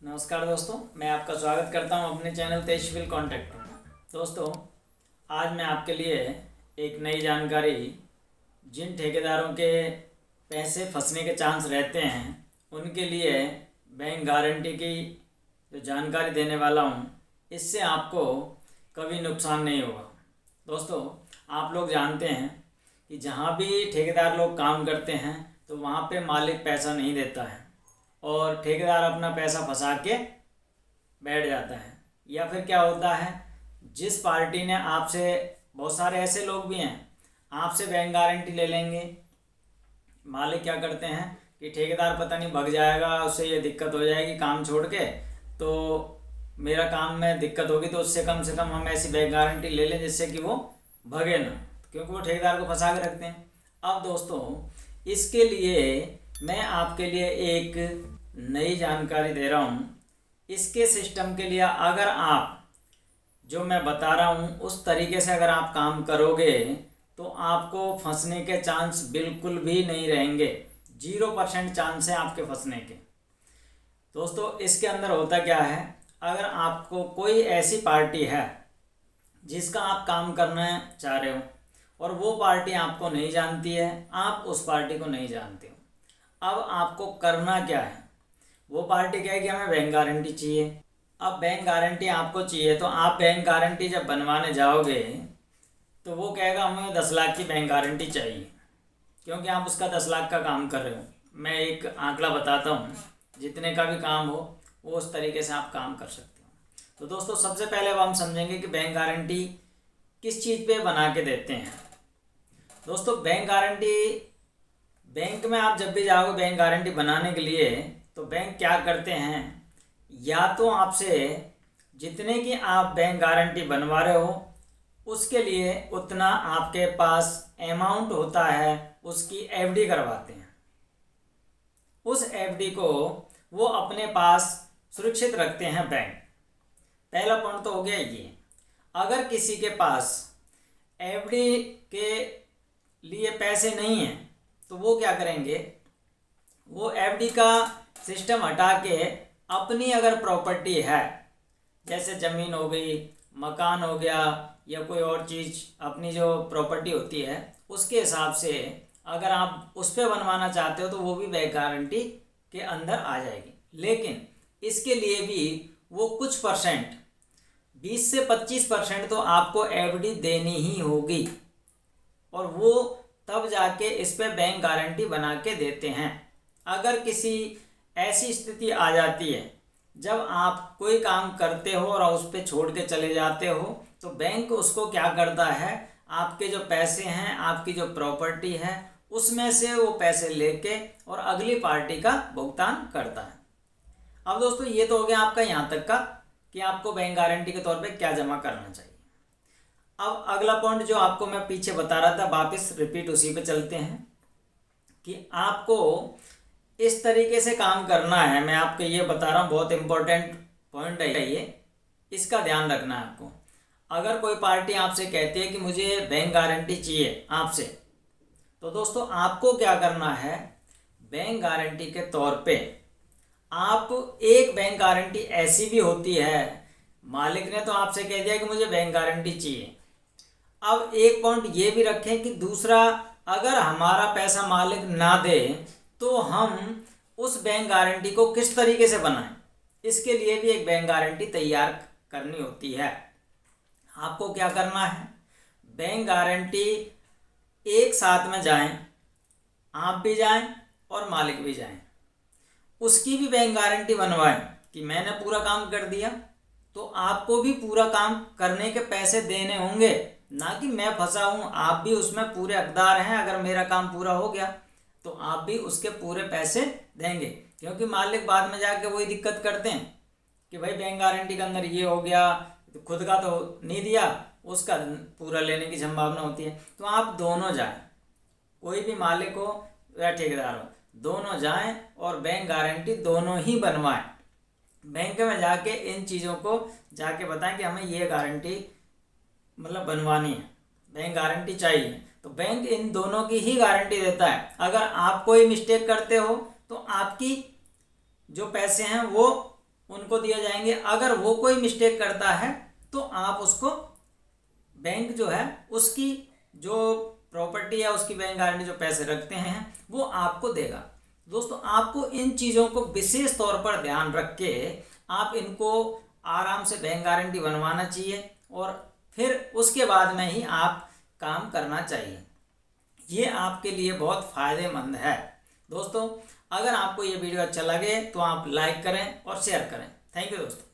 नमस्कार दोस्तों, मैं आपका स्वागत करता हूं अपने चैनल तेजस्विल कॉन्टैक्ट में। दोस्तों, आज मैं आपके लिए एक नई जानकारी, जिन ठेकेदारों के पैसे फंसने के चांस रहते हैं उनके लिए बैंक गारंटी की जो जानकारी देने वाला हूं, इससे आपको कभी नुकसान नहीं होगा। दोस्तों, आप लोग जानते हैं कि जहां भी ठेकेदार लोग काम करते हैं तो वहां पे मालिक पैसा नहीं देता है और ठेकेदार अपना पैसा फंसा के बैठ जाता है। या फिर क्या होता है, जिस पार्टी ने आपसे, बहुत सारे ऐसे लोग भी हैं, आपसे बैंक गारंटी ले लेंगे। मालिक क्या करते हैं कि ठेकेदार पता नहीं भग जाएगा, उससे ये दिक्कत हो जाएगी काम छोड़ के, तो मेरा काम में दिक्कत होगी, तो उससे कम से कम हम ऐसी बैंक गारंटी ले लें जिससे कि वो भगे ना, क्योंकि वो ठेकेदार को फंसा के रखते हैं। अब दोस्तों, इसके लिए मैं आपके लिए एक नई जानकारी दे रहा हूँ। इसके सिस्टम के लिए अगर आप जो मैं बता रहा हूँ उस तरीके से अगर आप काम करोगे तो आपको फंसने के चांस बिल्कुल भी नहीं रहेंगे। 0% चांस है आपके फंसने के। दोस्तों, इसके अंदर होता क्या है, अगर आपको कोई ऐसी पार्टी है जिसका आप काम करना चाह रहे हो और वो पार्टी आपको नहीं जानती है, आप उस पार्टी को नहीं जानते हो, अब आपको करना क्या है। वो पार्टी कहे कि हमें बैंक गारंटी चाहिए। अब बैंक गारंटी आपको चाहिए तो आप बैंक गारंटी जब बनवाने जाओगे तो वो कहेगा हमें 10 लाख की बैंक गारंटी चाहिए, क्योंकि आप उसका 10 लाख का काम कर रहे हो। मैं एक आंकड़ा बताता हूँ, जितने का भी काम हो वो उस तरीके से आप काम कर सकते हो। तो दोस्तों, सबसे पहले अब हम समझेंगे कि बैंक गारंटी किस चीज़ पे बना के देते हैं। दोस्तों, बैंक गारंटी, बैंक में आप जब भी जाओगे बैंक गारंटी बनाने के लिए, तो बैंक क्या करते हैं, या तो आपसे जितने की आप बैंक गारंटी बनवा रहे हो उसके लिए उतना आपके पास अमाउंट होता है, उसकी एफडी करवाते हैं। उस एफडी को वो अपने पास सुरक्षित रखते हैं बैंक। पहला पॉइंट तो हो गया ये। अगर किसी के पास एफडी के लिए पैसे नहीं हैं तो वो क्या करेंगे, वो एफडी का सिस्टम हटा के अपनी अगर प्रॉपर्टी है, जैसे ज़मीन हो गई, मकान हो गया, या कोई और चीज़, अपनी जो प्रॉपर्टी होती है उसके हिसाब से अगर आप उस पर बनवाना चाहते हो तो वो भी बैंक गारंटी के अंदर आ जाएगी। लेकिन इसके लिए भी वो कुछ परसेंट, 20 से 25% तो आपको एफडी देनी ही होगी, और वो तब जाके इस पे बैंक गारंटी बना के देते हैं। अगर किसी ऐसी स्थिति आ जाती है जब आप कोई काम करते हो और उस पर छोड़ के चले जाते हो, तो बैंक उसको क्या करता है, आपके जो पैसे हैं, आपकी जो प्रॉपर्टी है, उसमें से वो पैसे लेके और अगली पार्टी का भुगतान करता है। अब दोस्तों, ये तो हो गया आपका यहाँ तक का कि आपको बैंक गारंटी के तौर पे क्या जमा करना चाहिए। अब अगला पॉइंट जो आपको मैं पीछे बता रहा था, वापस रिपीट उसी पे चलते हैं कि आपको इस तरीके से काम करना है। मैं आपको ये बता रहा हूँ, बहुत इंपॉर्टेंट पॉइंट है ये, इसका ध्यान रखना है आपको। अगर कोई पार्टी आपसे कहती है कि मुझे बैंक गारंटी चाहिए आपसे, तो दोस्तों आपको क्या करना है, बैंक गारंटी के तौर पे आप, एक बैंक गारंटी ऐसी भी होती है, मालिक ने तो आपसे कह दिया कि मुझे बैंक गारंटी चाहिए। अब एक पॉइंट ये भी रखें कि दूसरा, अगर हमारा पैसा मालिक ना दे तो हम उस बैंक गारंटी को किस तरीके से बनाएं, इसके लिए भी एक बैंक गारंटी तैयार करनी होती है। आपको क्या करना है, बैंक गारंटी एक साथ में जाएं, आप भी जाएं और मालिक भी जाएं, उसकी भी बैंक गारंटी बनवाएं कि मैंने पूरा काम कर दिया, तो आपको भी पूरा काम करने के पैसे देने होंगे, ना कि मैं फंसा हूँ, आप भी उसमें पूरे हकदार हैं। अगर मेरा काम पूरा हो गया तो आप भी उसके पूरे पैसे देंगे, क्योंकि मालिक बाद में जाके वही दिक्कत करते हैं कि भाई बैंक गारंटी के अंदर ये हो गया, तो खुद का तो नहीं दिया, उसका पूरा लेने की संभावना होती है। तो आप दोनों जाएं, कोई भी मालिक हो या ठेकेदार हो, दोनों जाएं और बैंक गारंटी दोनों ही बनवाएं। बैंक में जाके इन चीज़ों को जाके बताएं कि हमें ये गारंटी मतलब बनवानी है, बैंक गारंटी चाहिए, तो बैंक इन दोनों की ही गारंटी देता है। अगर आप कोई मिस्टेक करते हो तो आपकी जो पैसे हैं वो उनको दिए जाएंगे। अगर वो कोई मिस्टेक करता है तो आप उसको बैंक जो है उसकी जो प्रॉपर्टी या उसकी बैंक गारंटी जो पैसे रखते हैं वो आपको देगा। दोस्तों आपको इन चीज़ों को विशेष तौर पर ध्यान रख के आप इनको आराम से बैंक गारंटी बनवाना चाहिए और फिर उसके बाद में ही आप काम करना चाहिए। ये आपके लिए बहुत फ़ायदेमंद है। दोस्तों अगर आपको ये वीडियो अच्छा लगे तो आप लाइक करें और शेयर करें। थैंक यू दोस्तों।